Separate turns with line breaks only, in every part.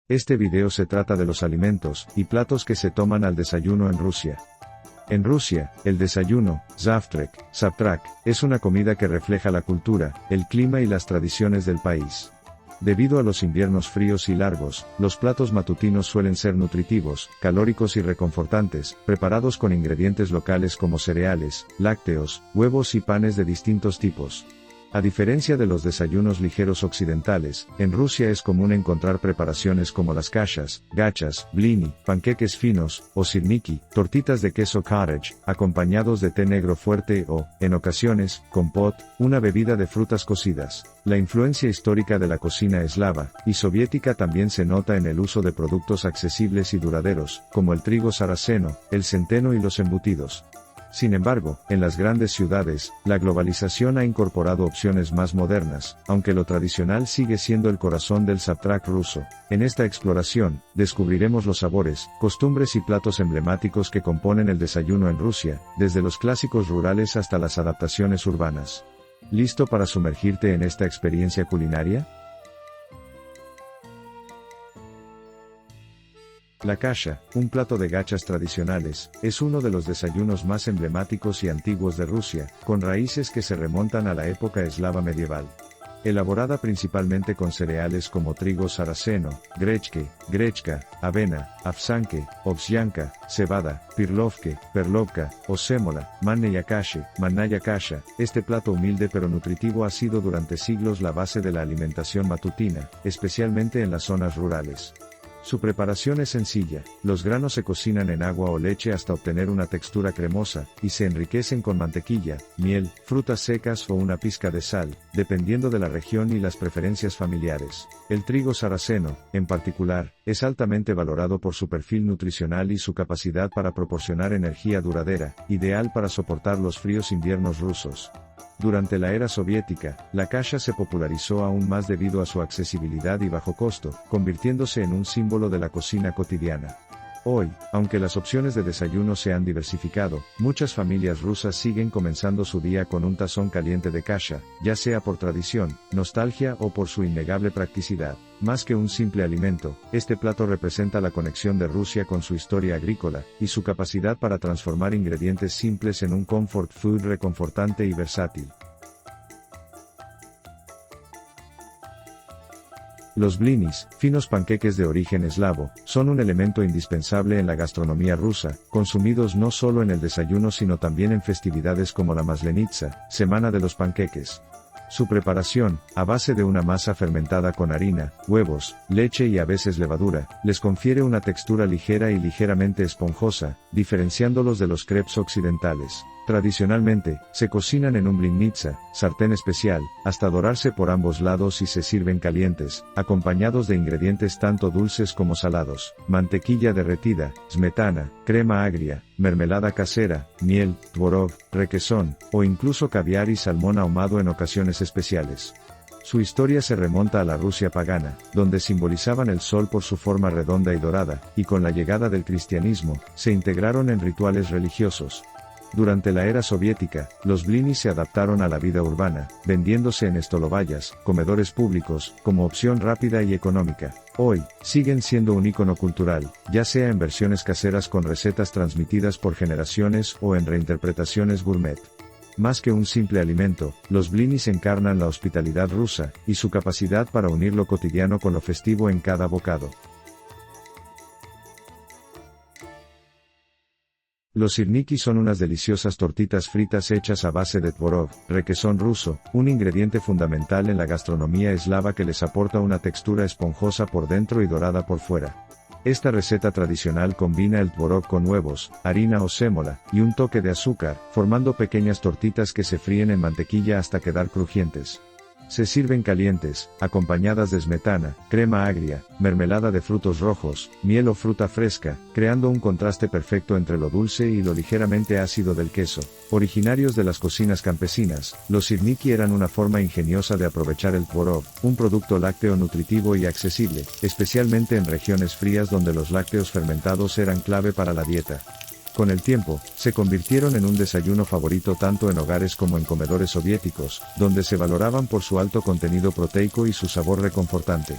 Este video se trata de los alimentos y platos que se toman al desayuno en Rusia. En Rusia, el desayuno, zavtrak, es una comida que refleja la cultura, el clima y las tradiciones del país. Debido a los inviernos fríos y largos, los platos matutinos suelen ser nutritivos, calóricos y reconfortantes, preparados con ingredientes locales como cereales, lácteos, huevos y panes de distintos tipos. A diferencia de los desayunos ligeros occidentales, en Rusia es común encontrar preparaciones como las kashas, gachas, blini, panqueques finos, o sirniki, tortitas de queso cottage, acompañados de té negro fuerte o, en ocasiones, compot, una bebida de frutas cocidas. La influencia histórica de la cocina eslava y soviética también se nota en el uso de productos accesibles y duraderos, como el trigo sarraceno, el centeno y los embutidos. Sin embargo, en las grandes ciudades, la globalización ha incorporado opciones más modernas, aunque lo tradicional sigue siendo el corazón del zavtrak ruso. En esta exploración, descubriremos los sabores, costumbres y platos emblemáticos que componen el desayuno en Rusia, desde los clásicos rurales hasta las adaptaciones urbanas. ¿Listo para sumergirte en esta experiencia culinaria? La kasha, un plato de gachas tradicionales, es uno de los desayunos más emblemáticos y antiguos de Rusia, con raíces que se remontan a la época eslava medieval. Elaborada principalmente con cereales como trigo sarraceno, grechka, avena, avsanke, ovsyanka, cebada, perlovka, o sémola, mannaya kasha, este plato humilde pero nutritivo ha sido durante siglos la base de la alimentación matutina, especialmente en las zonas rurales. Su preparación es sencilla, los granos se cocinan en agua o leche hasta obtener una textura cremosa, y se enriquecen con mantequilla, miel, frutas secas o una pizca de sal, dependiendo de la región y las preferencias familiares. El trigo sarraceno, en particular, es altamente valorado por su perfil nutricional y su capacidad para proporcionar energía duradera, ideal para soportar los fríos inviernos rusos. Durante la era soviética, la kasha se popularizó aún más debido a su accesibilidad y bajo costo, convirtiéndose en un símbolo de la cocina cotidiana. Hoy, aunque las opciones de desayuno se han diversificado, muchas familias rusas siguen comenzando su día con un tazón caliente de kasha, ya sea por tradición, nostalgia o por su innegable practicidad. Más que un simple alimento, este plato representa la conexión de Rusia con su historia agrícola, y su capacidad para transformar ingredientes simples en un comfort food reconfortante y versátil. Los blinis, finos panqueques de origen eslavo, son un elemento indispensable en la gastronomía rusa, consumidos no solo en el desayuno sino también en festividades como la Maslenitsa, Semana de los Panqueques. Su preparación, a base de una masa fermentada con harina, huevos, leche y a veces levadura, les confiere una textura ligera y ligeramente esponjosa, diferenciándolos de los crepes occidentales. Tradicionalmente, se cocinan en un blinitzá, sartén especial, hasta dorarse por ambos lados y se sirven calientes, acompañados de ingredientes tanto dulces como salados, mantequilla derretida, smetana, crema agria, mermelada casera, miel, tvorog, requesón, o incluso caviar y salmón ahumado en ocasiones especiales. Su historia se remonta a la Rusia pagana, donde simbolizaban el sol por su forma redonda y dorada, y con la llegada del cristianismo, se integraron en rituales religiosos. Durante la era soviética, los blinis se adaptaron a la vida urbana, vendiéndose en estolovayas, comedores públicos, como opción rápida y económica. Hoy, siguen siendo un ícono cultural, ya sea en versiones caseras con recetas transmitidas por generaciones o en reinterpretaciones gourmet. Más que un simple alimento, los blinis encarnan la hospitalidad rusa, y su capacidad para unir lo cotidiano con lo festivo en cada bocado. Los sirniki son unas deliciosas tortitas fritas hechas a base de tvorog, requesón ruso, un ingrediente fundamental en la gastronomía eslava que les aporta una textura esponjosa por dentro y dorada por fuera. Esta receta tradicional combina el tvorog con huevos, harina o sémola, y un toque de azúcar, formando pequeñas tortitas que se fríen en mantequilla hasta quedar crujientes. Se sirven calientes, acompañadas de smetana, crema agria, mermelada de frutos rojos, miel o fruta fresca, creando un contraste perfecto entre lo dulce y lo ligeramente ácido del queso. Originarios de las cocinas campesinas, los sirniki eran una forma ingeniosa de aprovechar el tvorog, un producto lácteo nutritivo y accesible, especialmente en regiones frías donde los lácteos fermentados eran clave para la dieta. Con el tiempo, se convirtieron en un desayuno favorito tanto en hogares como en comedores soviéticos, donde se valoraban por su alto contenido proteico y su sabor reconfortante.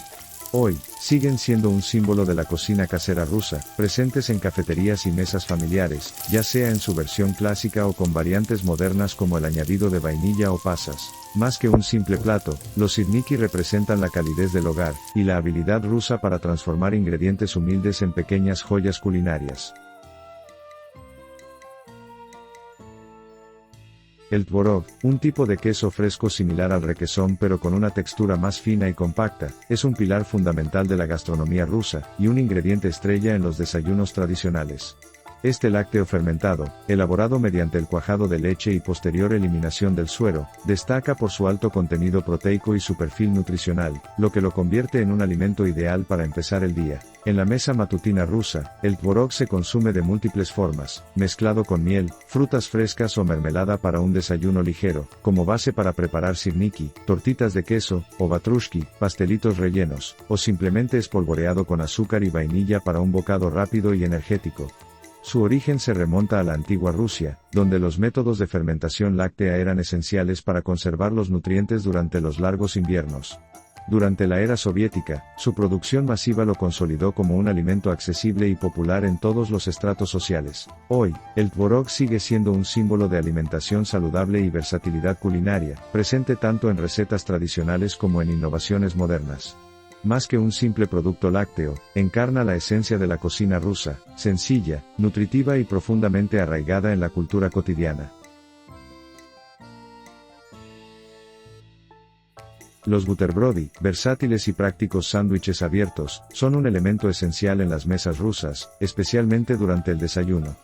Hoy, siguen siendo un símbolo de la cocina casera rusa, presentes en cafeterías y mesas familiares, ya sea en su versión clásica o con variantes modernas como el añadido de vainilla o pasas. Más que un simple plato, los sirniki representan la calidez del hogar, y la habilidad rusa para transformar ingredientes humildes en pequeñas joyas culinarias. El tvorog, un tipo de queso fresco similar al requesón pero con una textura más fina y compacta, es un pilar fundamental de la gastronomía rusa, y un ingrediente estrella en los desayunos tradicionales. Este lácteo fermentado, elaborado mediante el cuajado de leche y posterior eliminación del suero, destaca por su alto contenido proteico y su perfil nutricional, lo que lo convierte en un alimento ideal para empezar el día. En la mesa matutina rusa, el tvorog se consume de múltiples formas, mezclado con miel, frutas frescas o mermelada para un desayuno ligero, como base para preparar sirniki, tortitas de queso, o batrushki, pastelitos rellenos, o simplemente espolvoreado con azúcar y vainilla para un bocado rápido y energético. Su origen se remonta a la antigua Rusia, donde los métodos de fermentación láctea eran esenciales para conservar los nutrientes durante los largos inviernos. Durante la era soviética, su producción masiva lo consolidó como un alimento accesible y popular en todos los estratos sociales. Hoy, el tvorog sigue siendo un símbolo de alimentación saludable y versatilidad culinaria, presente tanto en recetas tradicionales como en innovaciones modernas. Más que un simple producto lácteo, encarna la esencia de la cocina rusa, sencilla, nutritiva y profundamente arraigada en la cultura cotidiana. Los butterbrody, versátiles y prácticos sándwiches abiertos, son un elemento esencial en las mesas rusas, especialmente durante el desayuno.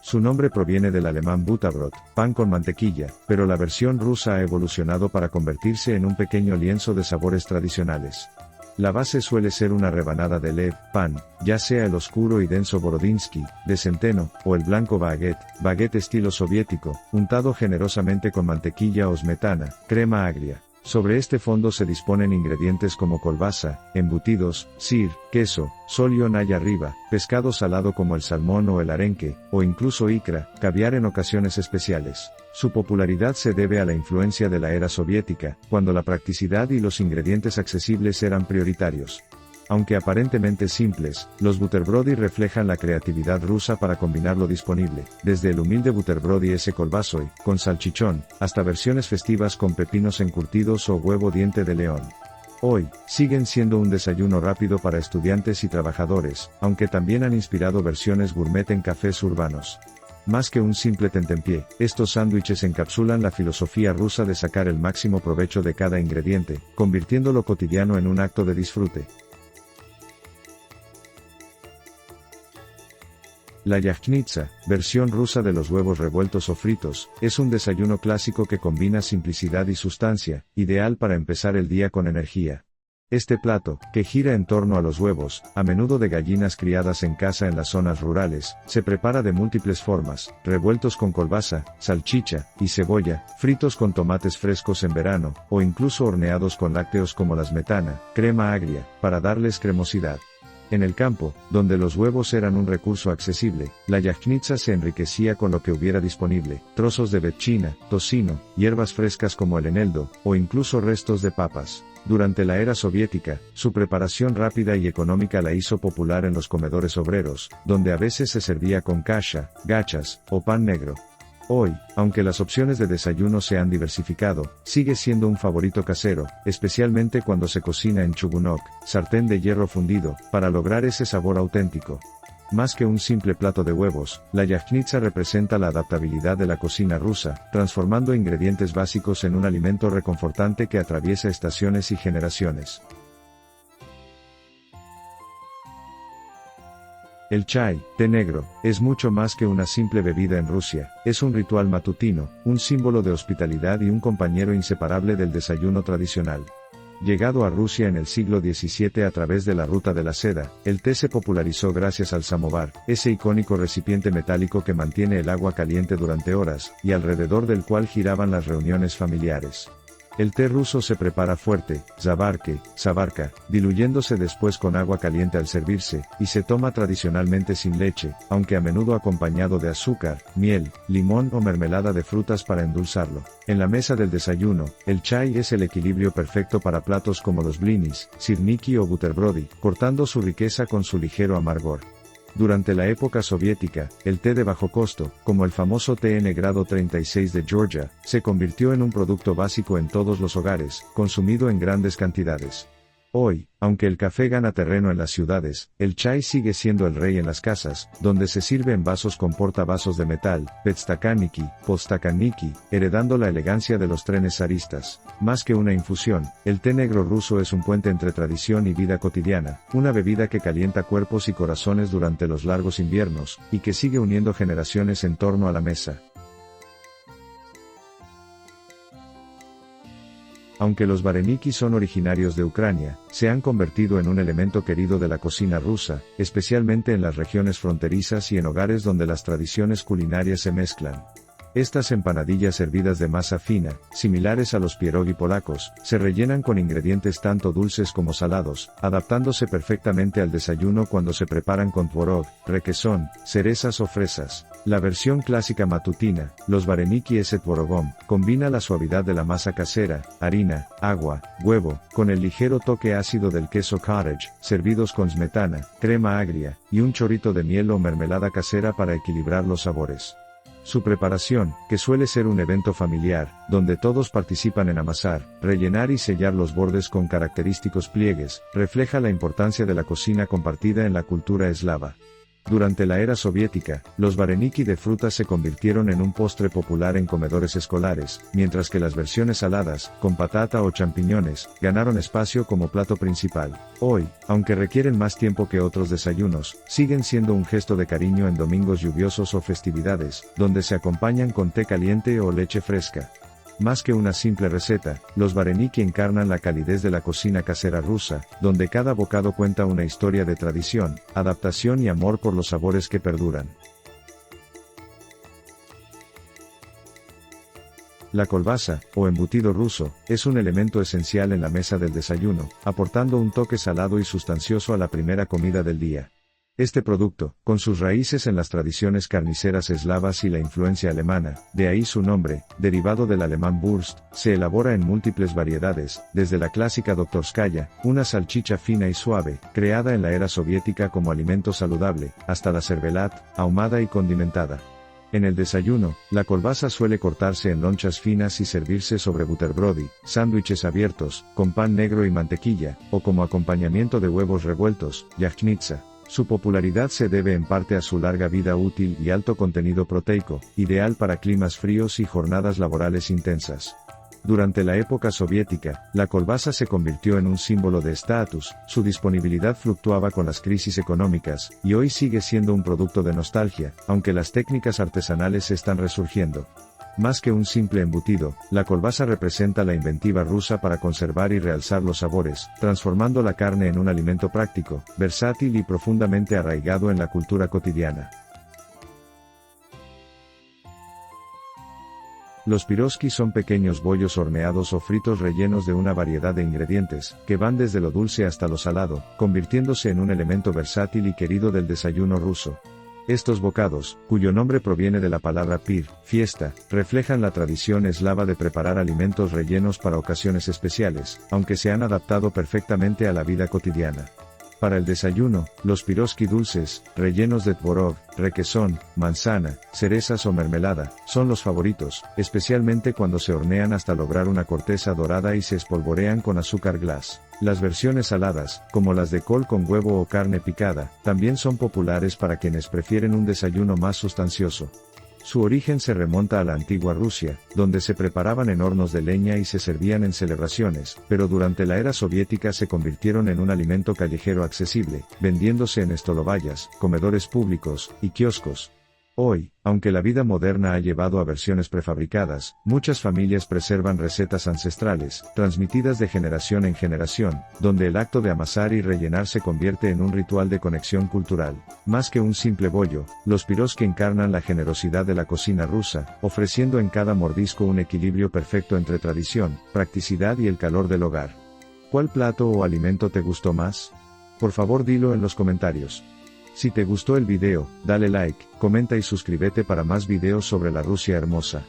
Su nombre proviene del alemán Butterbrot, pan con mantequilla, pero la versión rusa ha evolucionado para convertirse en un pequeño lienzo de sabores tradicionales. La base suele ser una rebanada de lev, pan, ya sea el oscuro y denso borodinsky, de centeno, o el blanco baguette estilo soviético, untado generosamente con mantequilla o smetana, crema agria. Sobre este fondo se disponen ingredientes como colbasa, embutidos, sir, queso, solión hay arriba, pescado salado como el salmón o el arenque, o incluso ikra, caviar en ocasiones especiales. Su popularidad se debe a la influencia de la era soviética, cuando la practicidad y los ingredientes accesibles eran prioritarios. Aunque aparentemente simples, los butterbrody reflejan la creatividad rusa para combinar lo disponible, desde el humilde butterbrody s kolbasoy, con salchichón, hasta versiones festivas con pepinos encurtidos o huevo diente de león. Hoy, siguen siendo un desayuno rápido para estudiantes y trabajadores, aunque también han inspirado versiones gourmet en cafés urbanos. Más que un simple tentempié, estos sándwiches encapsulan la filosofía rusa de sacar el máximo provecho de cada ingrediente, convirtiendo lo cotidiano en un acto de disfrute. La yajnitsa, versión rusa de los huevos revueltos o fritos, es un desayuno clásico que combina simplicidad y sustancia, ideal para empezar el día con energía. Este plato, que gira en torno a los huevos, a menudo de gallinas criadas en casa en las zonas rurales, se prepara de múltiples formas, revueltos con colbasa, salchicha y cebolla, fritos con tomates frescos en verano, o incluso horneados con lácteos como la smetana, crema agria, para darles cremosidad. En el campo, donde los huevos eran un recurso accesible, la yajnitsa se enriquecía con lo que hubiera disponible, trozos de vetchina, tocino, hierbas frescas como el eneldo, o incluso restos de papas. Durante la era soviética, su preparación rápida y económica la hizo popular en los comedores obreros, donde a veces se servía con kasha, gachas, o pan negro. Hoy, aunque las opciones de desayuno se han diversificado, sigue siendo un favorito casero, especialmente cuando se cocina en chugunok, sartén de hierro fundido, para lograr ese sabor auténtico. Más que un simple plato de huevos, la yajnitsa representa la adaptabilidad de la cocina rusa, transformando ingredientes básicos en un alimento reconfortante que atraviesa estaciones y generaciones. El chai, té negro, es mucho más que una simple bebida en Rusia, es un ritual matutino, un símbolo de hospitalidad y un compañero inseparable del desayuno tradicional. Llegado a Rusia en el siglo XVII a través de la ruta de la seda, el té se popularizó gracias al samovar, ese icónico recipiente metálico que mantiene el agua caliente durante horas, y alrededor del cual giraban las reuniones familiares. El té ruso se prepara fuerte, savarka, diluyéndose después con agua caliente al servirse, y se toma tradicionalmente sin leche, aunque a menudo acompañado de azúcar, miel, limón o mermelada de frutas para endulzarlo. En la mesa del desayuno, el chai es el equilibrio perfecto para platos como los blinis, sirniki o butterbrody, cortando su riqueza con su ligero amargor. Durante la época soviética, el té de bajo costo, como el famoso té N grado 36 de Georgia, se convirtió en un producto básico en todos los hogares, consumido en grandes cantidades. Hoy, aunque el café gana terreno en las ciudades, el chai sigue siendo el rey en las casas, donde se sirve en vasos con portavasos de metal, podstakaniki, heredando la elegancia de los trenes zaristas. Más que una infusión, el té negro ruso es un puente entre tradición y vida cotidiana, una bebida que calienta cuerpos y corazones durante los largos inviernos, y que sigue uniendo generaciones en torno a la mesa. Aunque los vareniki son originarios de Ucrania, se han convertido en un elemento querido de la cocina rusa, especialmente en las regiones fronterizas y en hogares donde las tradiciones culinarias se mezclan. Estas empanadillas servidas de masa fina, similares a los pierogi polacos, se rellenan con ingredientes tanto dulces como salados, adaptándose perfectamente al desayuno cuando se preparan con tvorog, requesón, cerezas o fresas. La versión clásica matutina, los vareniki s tvorogom, combina la suavidad de la masa casera, harina, agua, huevo, con el ligero toque ácido del queso cottage, servidos con smetana, crema agria, y un chorrito de miel o mermelada casera para equilibrar los sabores. Su preparación, que suele ser un evento familiar, donde todos participan en amasar, rellenar y sellar los bordes con característicos pliegues, refleja la importancia de la cocina compartida en la cultura eslava. Durante la era soviética, los vareniki de frutas se convirtieron en un postre popular en comedores escolares, mientras que las versiones saladas, con patata o champiñones, ganaron espacio como plato principal. Hoy, aunque requieren más tiempo que otros desayunos, siguen siendo un gesto de cariño en domingos lluviosos o festividades, donde se acompañan con té caliente o leche fresca. Más que una simple receta, los vareniki encarnan la calidez de la cocina casera rusa, donde cada bocado cuenta una historia de tradición, adaptación y amor por los sabores que perduran. La kolbasa, o embutido ruso, es un elemento esencial en la mesa del desayuno, aportando un toque salado y sustancioso a la primera comida del día. Este producto, con sus raíces en las tradiciones carniceras eslavas y la influencia alemana, de ahí su nombre, derivado del alemán Wurst, se elabora en múltiples variedades, desde la clásica Doktorskaya, una salchicha fina y suave, creada en la era soviética como alimento saludable, hasta la servelat, ahumada y condimentada. En el desayuno, la kolbasa suele cortarse en lonchas finas y servirse sobre butterbrody, sándwiches abiertos, con pan negro y mantequilla, o como acompañamiento de huevos revueltos, yajnitsa. Su popularidad se debe en parte a su larga vida útil y alto contenido proteico, ideal para climas fríos y jornadas laborales intensas. Durante la época soviética, la kolbasa se convirtió en un símbolo de estatus, su disponibilidad fluctuaba con las crisis económicas, y hoy sigue siendo un producto de nostalgia, aunque las técnicas artesanales están resurgiendo. Más que un simple embutido, la kolbasa representa la inventiva rusa para conservar y realzar los sabores, transformando la carne en un alimento práctico, versátil y profundamente arraigado en la cultura cotidiana. Los piroski son pequeños bollos horneados o fritos rellenos de una variedad de ingredientes, que van desde lo dulce hasta lo salado, convirtiéndose en un elemento versátil y querido del desayuno ruso. Estos bocados, cuyo nombre proviene de la palabra pir, fiesta, reflejan la tradición eslava de preparar alimentos rellenos para ocasiones especiales, aunque se han adaptado perfectamente a la vida cotidiana. Para el desayuno, los piroski dulces, rellenos de tvorog, requesón, manzana, cerezas o mermelada, son los favoritos, especialmente cuando se hornean hasta lograr una corteza dorada y se espolvorean con azúcar glass. Las versiones saladas, como las de col con huevo o carne picada, también son populares para quienes prefieren un desayuno más sustancioso. Su origen se remonta a la antigua Rusia, donde se preparaban en hornos de leña y se servían en celebraciones, pero durante la era soviética se convirtieron en un alimento callejero accesible, vendiéndose en estolovayas, comedores públicos y kioscos. Hoy, aunque la vida moderna ha llevado a versiones prefabricadas, muchas familias preservan recetas ancestrales, transmitidas de generación en generación, donde el acto de amasar y rellenar se convierte en un ritual de conexión cultural. Más que un simple bollo, los piroski encarnan la generosidad de la cocina rusa, ofreciendo en cada mordisco un equilibrio perfecto entre tradición, practicidad y el calor del hogar. ¿Cuál plato o alimento te gustó más? Por favor dilo en los comentarios. Si te gustó el video, dale like, comenta y suscríbete para más videos sobre la Rusia hermosa.